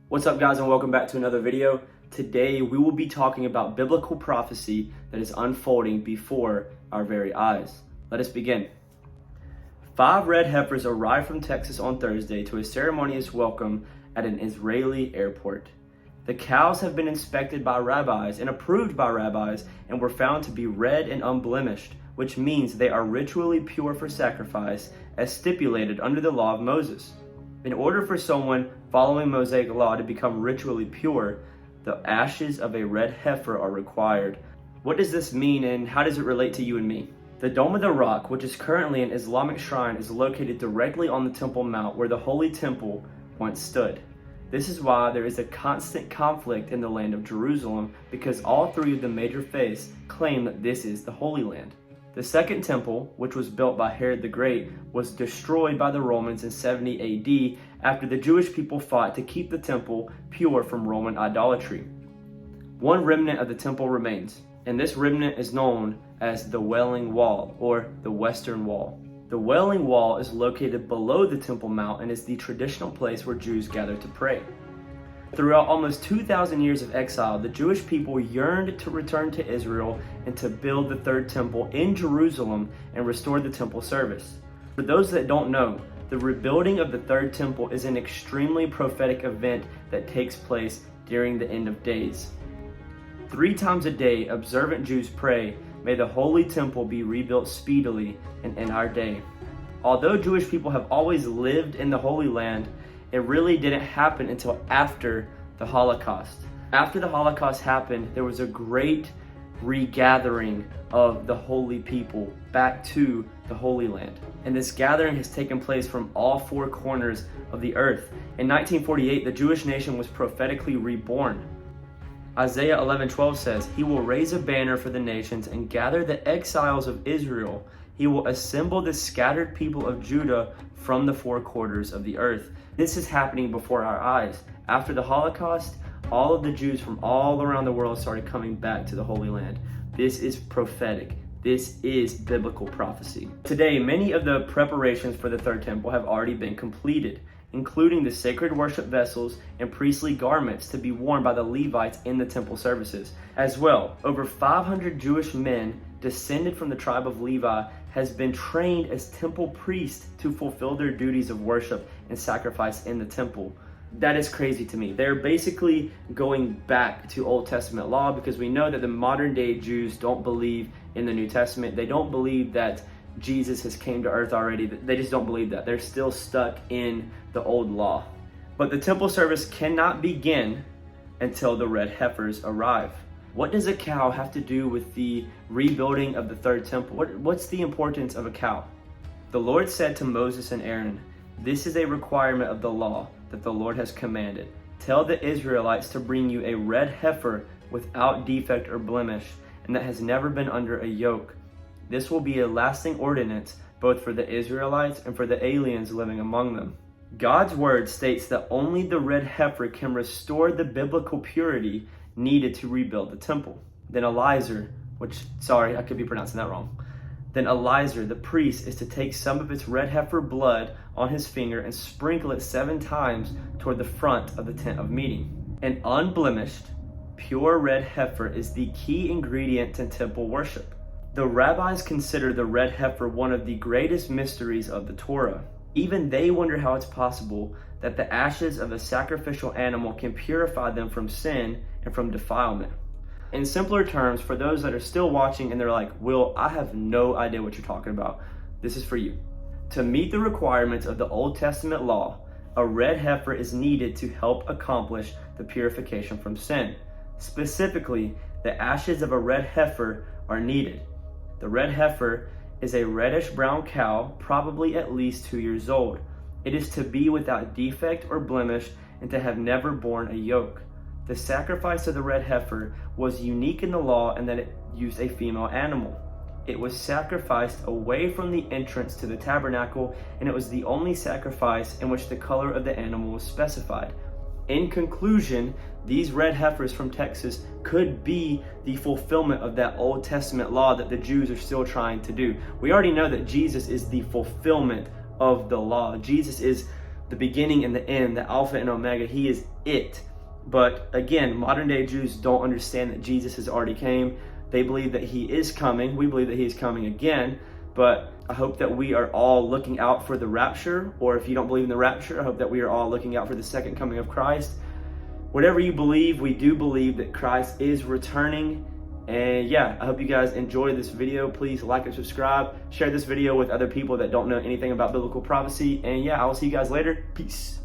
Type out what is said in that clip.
What's up, guys, and welcome back to another video. Today we will be talking about biblical prophecy that is unfolding before our very eyes. Let us begin. 5 red heifers arrived from Texas on Thursday to a ceremonious welcome at an Israeli airport. The cows have been inspected by rabbis and approved by rabbis and were found to be red and unblemished, which means they are ritually pure for sacrifice as stipulated under the law of Moses. In order for someone following Mosaic law to become ritually pure, the ashes of a red heifer are required. What does this mean, and how does it relate to you and me? The Dome of the Rock, which is currently an Islamic shrine, is located directly on the Temple Mount where the Holy Temple once stood. This is why there is a constant conflict in the land of Jerusalem, because all 3 of the major faiths claim that this is the Holy Land. The Second Temple, which was built by Herod the Great, was destroyed by the Romans in 70 AD after the Jewish people fought to keep the temple pure from Roman idolatry. One remnant of the temple remains, and this remnant is known as the Wailing Wall, or the Western Wall. The Wailing Wall is located below the Temple Mount and is the traditional place where Jews gather to pray. Throughout almost 2,000 years of exile, the Jewish people yearned to return to Israel and to build the third temple in Jerusalem and restore the temple service. For those that don't know, the rebuilding of the third temple is an extremely prophetic event that takes place during the end of days. 3 times a day, observant Jews pray, "May the holy temple be rebuilt speedily and in our day." Although Jewish people have always lived in the Holy Land, it really didn't happen until after the Holocaust. After the Holocaust happened, there was a great regathering of the holy people back to the Holy Land. And this gathering has taken place from all 4 corners of the earth. In 1948, the Jewish nation was prophetically reborn. Isaiah 11:12 says, "He will raise a banner for the nations and gather the exiles of Israel. He will assemble the scattered people of Judah from the 4 quarters of the earth." This is happening before our eyes. After the Holocaust, all of the Jews from all around the world started coming back to the Holy Land. This is prophetic. This is biblical prophecy. Today, many of the preparations for the third temple have already been completed, including the sacred worship vessels and priestly garments to be worn by the Levites in the temple services. As well, over 500 Jewish men descended from the tribe of Levi has been trained as temple priests to fulfill their duties of worship and sacrifice in the temple. That is crazy to me. They're basically going back to Old Testament law, because we know that the modern day Jews don't believe in the New Testament. They don't believe that Jesus has came to earth already. They just don't believe that. They're still stuck in the old law. But the temple service cannot begin until the red heifers arrive. What does a cow have to do with the rebuilding of the third temple? What's the importance of a cow? The Lord said to Moses and Aaron, "This is a requirement of the law that the Lord has commanded. Tell the Israelites to bring you a red heifer without defect or blemish, and that has never been under a yoke. This will be a lasting ordinance both for the Israelites and for the aliens living among them." God's word states that only the red heifer can restore the biblical purity needed to rebuild the temple. Then Eliezer, I could be pronouncing that wrong. Then Eliezer, the priest, is to take some of its red heifer blood on his finger and sprinkle it 7 times toward the front of the tent of meeting. An unblemished, pure red heifer is the key ingredient to temple worship. The rabbis consider the red heifer one of the greatest mysteries of the Torah. Even they wonder how it's possible that the ashes of a sacrificial animal can purify them from sin and from defilement. In simpler terms, for those that are still watching and they're like, "Will, I have no idea what you're talking about," this is for you. To meet the requirements of the Old Testament law, a red heifer is needed to help accomplish the purification from sin. Specifically, the ashes of a red heifer are needed. The red heifer is a reddish-brown cow, probably at least 2 years old. It is to be without defect or blemish and to have never borne a yoke. The sacrifice of the red heifer was unique in the law in that it used a female animal. It was sacrificed away from the entrance to the tabernacle, and it was the only sacrifice in which the color of the animal was specified. In conclusion, these red heifers from Texas could be the fulfillment of that Old Testament law that the Jews are still trying to do. We already know that Jesus is the fulfillment of the law. Jesus is the beginning and the end, the Alpha and Omega. He is it. But again, modern day Jews don't understand that Jesus has already came. They believe that he is coming. We believe that he is coming again. But I hope that we are all looking out for the rapture, or if you don't believe in the rapture, I hope that we are all looking out for the second coming of Christ. Whatever you believe, we do believe that Christ is returning. And yeah, I hope you guys enjoy this video. Please like and subscribe. Share this video with other people that don't know anything about biblical prophecy. And yeah, I will see you guys later. Peace.